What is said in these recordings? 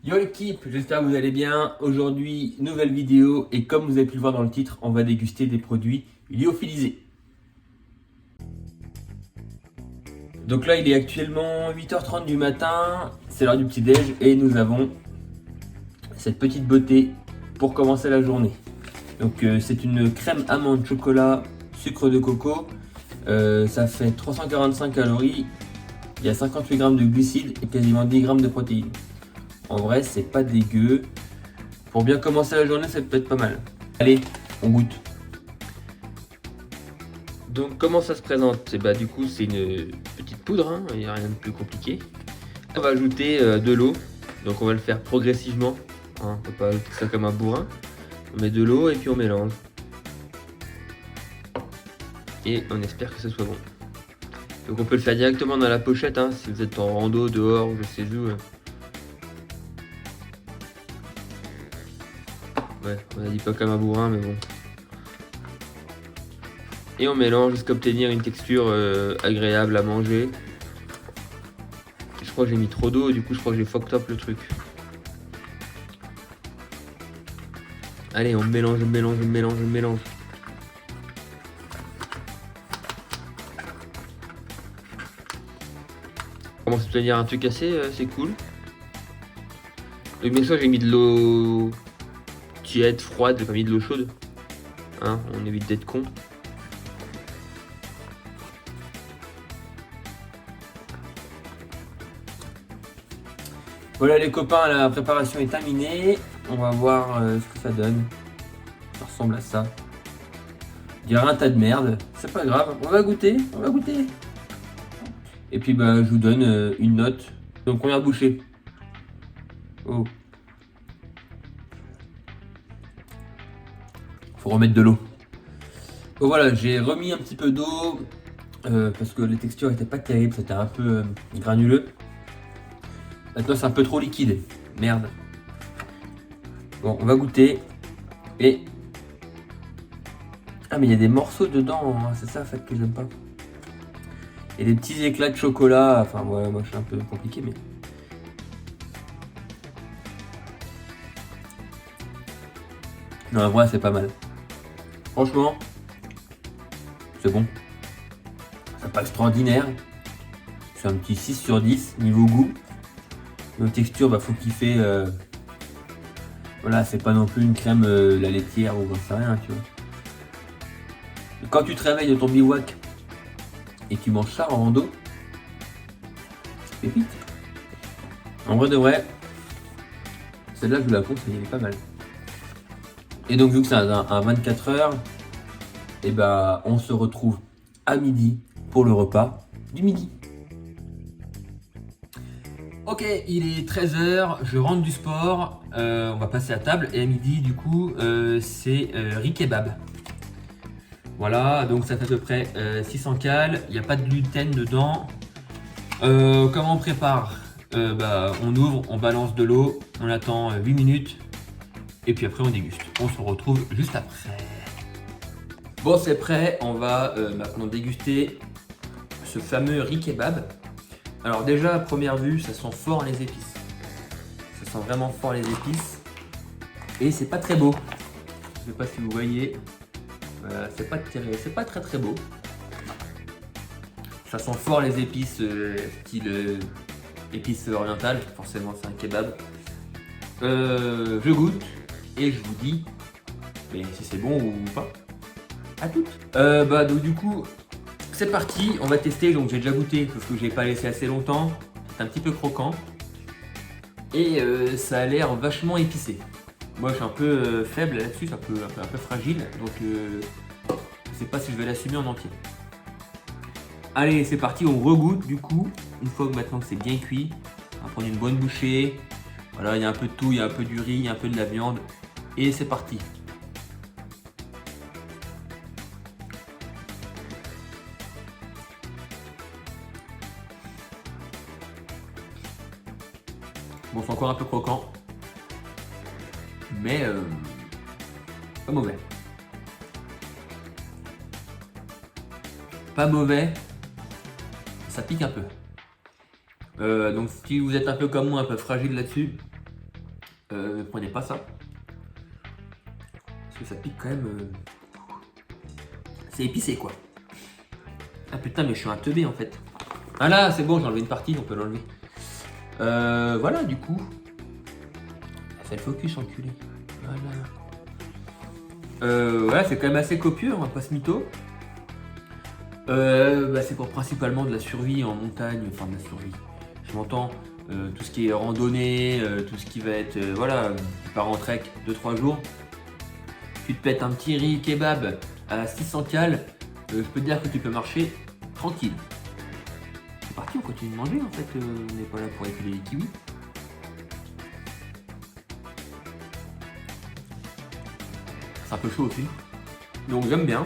Yo l'équipe, j'espère que vous allez bien. Aujourd'hui, nouvelle vidéo et comme vous avez pu le voir dans le titre, on va déguster des produits lyophilisés. Donc là, il est actuellement 8h30 du matin, c'est l'heure du petit-déj et nous avons cette petite beauté pour commencer la journée. Donc c'est une crème amande chocolat sucre de coco. Ça fait 345 calories, il y a 58 grammes de glucides et quasiment 10 grammes de protéines. En vrai, c'est pas dégueu. Pour bien commencer la journée, ça peut être pas mal. Allez, on goûte. Donc, comment ça se présente? Et bah, du coup, c'est une petite poudre, hein, il n'y a rien de plus compliqué. On va ajouter de l'eau. Donc, on va le faire progressivement. Hein, on peut pas ajouter ça comme un bourrin. On met de l'eau et puis on mélange. Et on espère que ce soit bon. Donc, on peut le faire directement dans la pochette, hein, si vous êtes en rando, dehors, je sais où. Ouais, on a dit pas comme un bourrin, mais bon. Et on mélange jusqu'à obtenir une texture agréable à manger. Je crois que j'ai mis trop d'eau, du coup je crois que j'ai fucked up le truc. Allez, on mélange, on mélange, on mélange, on mélange. On commence à obtenir un truc assez cool. Donc bien sûr j'ai mis de l'eau tiède, froide, j'ai pas mis de l'eau chaude. Hein, on évite d'être con. Voilà les copains, la préparation est terminée. On va voir ce que ça donne. Ça ressemble à ça. Il y aura un tas de merde. C'est pas grave, on va goûter, on va goûter. Et puis bah je vous donne une note. Donc première bouchée. Oh. Faut remettre de l'eau. Donc voilà, j'ai remis un petit peu d'eau parce que les textures étaient pas terribles, c'était un peu granuleux. Maintenant c'est un peu trop liquide. Merde. Bon, on va goûter. Et... Ah mais il y a des morceaux dedans, hein. C'est ça en fait que j'aime pas. Et des petits éclats de chocolat. Enfin ouais, moi je suis un peu compliqué mais... Non, en vrai c'est pas mal. Franchement, c'est bon. C'est pas extraordinaire. C'est un petit 6 sur 10 niveau goût. Niveau texture, bah faut kiffer. Voilà, c'est pas non plus une crème la laitière ou j'en sais rien, tu vois. Quand tu te réveilles de ton bivouac et tu manges ça en rando, c'est pépite. En vrai de vrai, celle-là je vous la conseille, elle est pas mal. Et donc vu que c'est un 24 heures, et bah on se retrouve à midi pour le repas du midi. Ok, il est 13h, je rentre du sport, on va passer à table et à midi du coup c'est riz kebab. Voilà, donc ça fait à peu près 600 cales, il n'y a pas de gluten dedans. Comment on prépare? On ouvre, on balance de l'eau, on attend 8 minutes et puis après on déguste. On se retrouve juste après. Bon, c'est prêt, on va maintenant déguster ce fameux riz kebab. Alors déjà à première vue, ça sent fort les épices. Ça sent vraiment fort les épices. Et c'est pas très beau. Je sais pas si vous voyez. C'est pas très beau. Ça sent fort les épices, style épices orientales. Forcément c'est un kebab. Je goûte et je vous dis mais si c'est bon ou pas. À toutes. Donc du coup, c'est parti, on va tester. Donc j'ai déjà goûté parce que j'ai pas laissé assez longtemps. C'est un petit peu croquant. Et ça a l'air vachement épicé. Moi je suis un peu faible là-dessus, c'est un peu fragile. Donc je sais pas si je vais l'assumer en entier. Allez, c'est parti, on regoute du coup. Une fois que maintenant que c'est bien cuit, on va prendre une bonne bouchée. Voilà, il y a un peu de tout, il y a un peu du riz, il y a un peu de la viande. Et c'est parti. Bon, c'est encore un peu croquant. Mais pas mauvais. Pas mauvais. Ça pique un peu. Donc si vous êtes un peu comme moi, un peu fragile là-dessus, Ne prenez pas ça. Parce que ça pique quand même. C'est épicé quoi. Ah putain, mais je suis un teubé en fait. Ah là, c'est bon, j'ai enlevé une partie, on peut l'enlever. Voilà, du coup. Fais le focus, enculé. Voilà. Ouais, c'est quand même assez copieux, on va pas se mytho. C'est pour principalement de la survie en montagne, enfin de la survie. Je m'entends, tout ce qui est randonnée, tout ce qui va être, voilà, tu pars en trek 2-3 jours, tu te pètes un petit riz kebab à 600 cales, je peux te dire que tu peux marcher tranquille. C'est parti, on continue de manger en fait, on n'est pas là pour épiler les kiwis. C'est un peu chaud aussi, donc j'aime bien.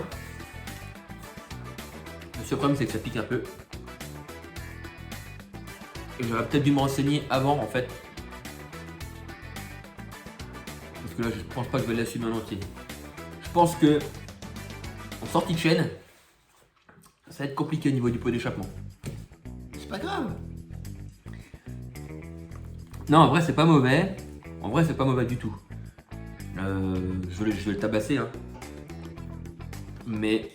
Le seul problème c'est que ça pique un peu. Et j'aurais peut-être dû me renseigner avant en fait. Parce que là je pense pas que je vais l'assumer en entier. Je pense que en sortie de chaîne, ça va être compliqué au niveau du pot d'échappement. C'est pas grave. Non, en vrai c'est pas mauvais. En vrai c'est pas mauvais du tout. Je vais le tabasser hein. Mais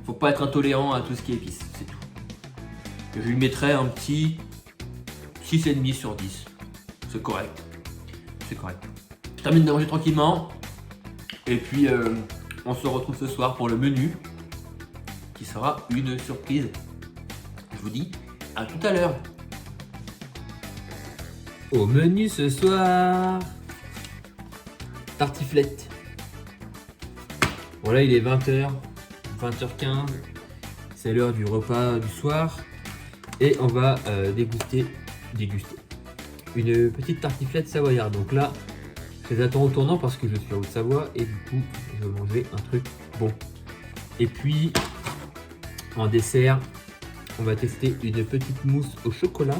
faut pas être intolérant à tout ce qui est épice, c'est tout. Je lui mettrais un petit 6,5 sur 10. C'est correct. C'est correct. Je termine de manger tranquillement. Et puis on se retrouve ce soir pour le menu qui sera une surprise. Je vous dis à tout à l'heure. Au menu ce soir, tartiflette. Bon là il est 20h, 20h15. C'est l'heure du repas du soir. Et on va déguster une petite tartiflette savoyarde. Donc là, je les attends au tournant parce que je suis à Haute-Savoie et du coup, je vais manger un truc bon. Et puis, en dessert, on va tester une petite mousse au chocolat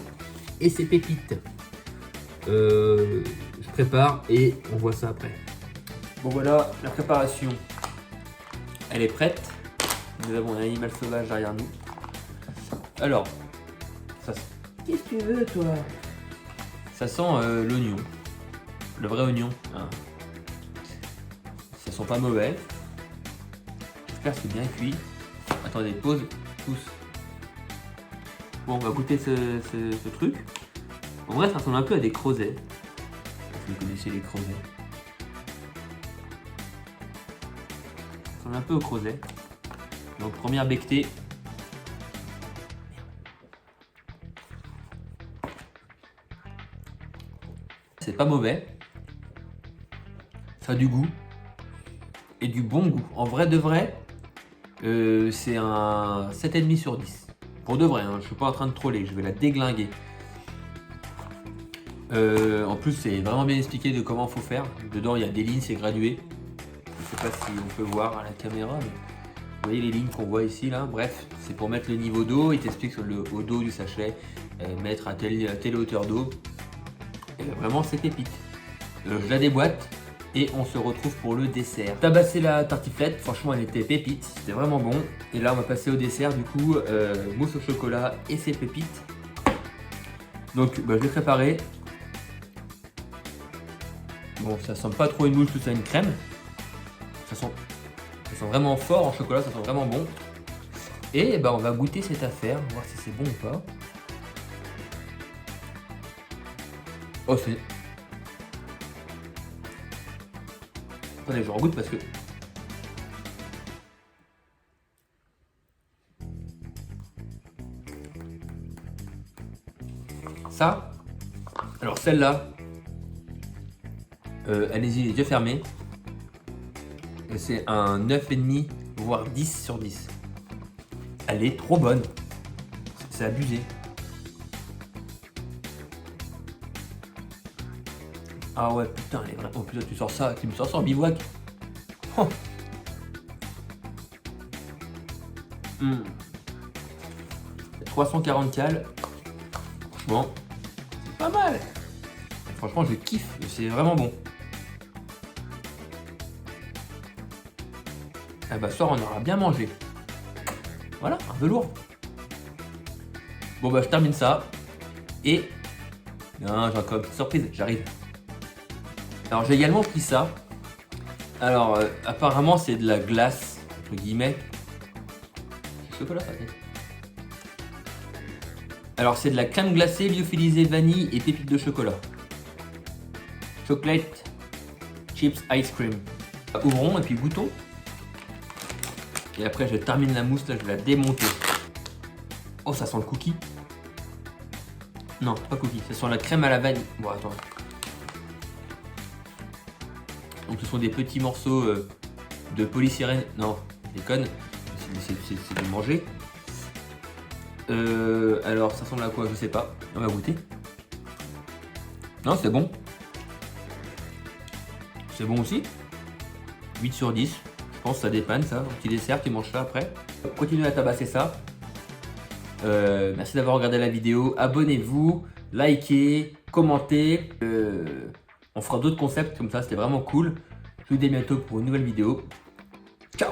et ses pépites. Je prépare et on voit ça après. Bon voilà, la préparation, elle est prête. Nous avons un animal sauvage derrière nous. Alors, qu'est-ce que tu veux toi? Ça sent l'oignon, le vrai oignon. Hein. Ça sent pas mauvais. J'espère que c'est bien cuit. Attendez, pause, pouce. Bon, on va goûter ce truc. En vrai, ça ressemble un peu à des creusets. Si vous connaissez les creusets. Ça ressemble un peu aux creusets. Donc, première bectée. C'est pas mauvais. Ça a du goût. Et du bon goût. En vrai de vrai, c'est un 7,5 sur 10. Pour de vrai, hein, je suis pas en train de troller, je vais la déglinguer. En plus, c'est vraiment bien expliqué de comment il faut faire. Dedans, il y a des lignes, c'est gradué. Je sais pas si on peut voir à la caméra, mais vous voyez les lignes qu'on voit ici, là. Bref, c'est pour mettre le niveau d'eau. Il t'explique sur au dos du sachet, mettre à telle hauteur d'eau. Vraiment, c'est pépite. Je la déboîte et on se retrouve pour le dessert. Tabasser la tartiflette, franchement, elle était pépite. C'était vraiment bon. Et là, on va passer au dessert, du coup, mousse au chocolat et ses pépites. Donc, je l'ai préparé. Bon, ça sent pas trop une mousse, tout ça une crème. Ça sent vraiment fort en chocolat, ça sent vraiment bon. Et on va goûter cette affaire, voir si c'est bon ou pas. Oh, c'est... Attendez, je regoute parce que... Ça, alors celle-là, allez-y les yeux fermés. C'est un 9,5 voire 10 sur 10. Elle est trop bonne. C'est abusé. Ah ouais, putain, elle est vraiment... Oh putain, tu sors ça, tu me sors ça en bivouac. Oh. 340 cales. Franchement, c'est pas mal. Franchement, je kiffe. C'est vraiment bon. Ah bah, soir, on aura bien mangé. Voilà, un velours. Bon bah, je termine ça. Et Non, j'ai encore une petite surprise, j'arrive. Alors j'ai également pris ça. Alors apparemment c'est de la glace, entre guillemets. C'est chocolat ça. Alors c'est de la crème glacée, lyophilisée vanille et pépites de chocolat. Chocolate chips ice cream. Ouvrons et puis goûtons. Et après je termine la mousse, là je vais la démonter. Oh ça sent le cookie. Non, pas cookie, ça sent la crème à la vanille. Bon attends. Donc ce sont des petits morceaux de polystyrène. Non, je déconne, c'est de manger. Alors ça ressemble à quoi? Je sais pas. On va goûter. Non, c'est bon. C'est bon aussi. 8 sur 10. Je pense que ça dépanne ça. Un petit dessert, tu manges ça après. Continuez à tabasser ça. Merci d'avoir regardé la vidéo. Abonnez-vous, likez, commentez. On fera d'autres concepts comme ça, c'était vraiment cool. Je vous dis à bientôt pour une nouvelle vidéo. Ciao!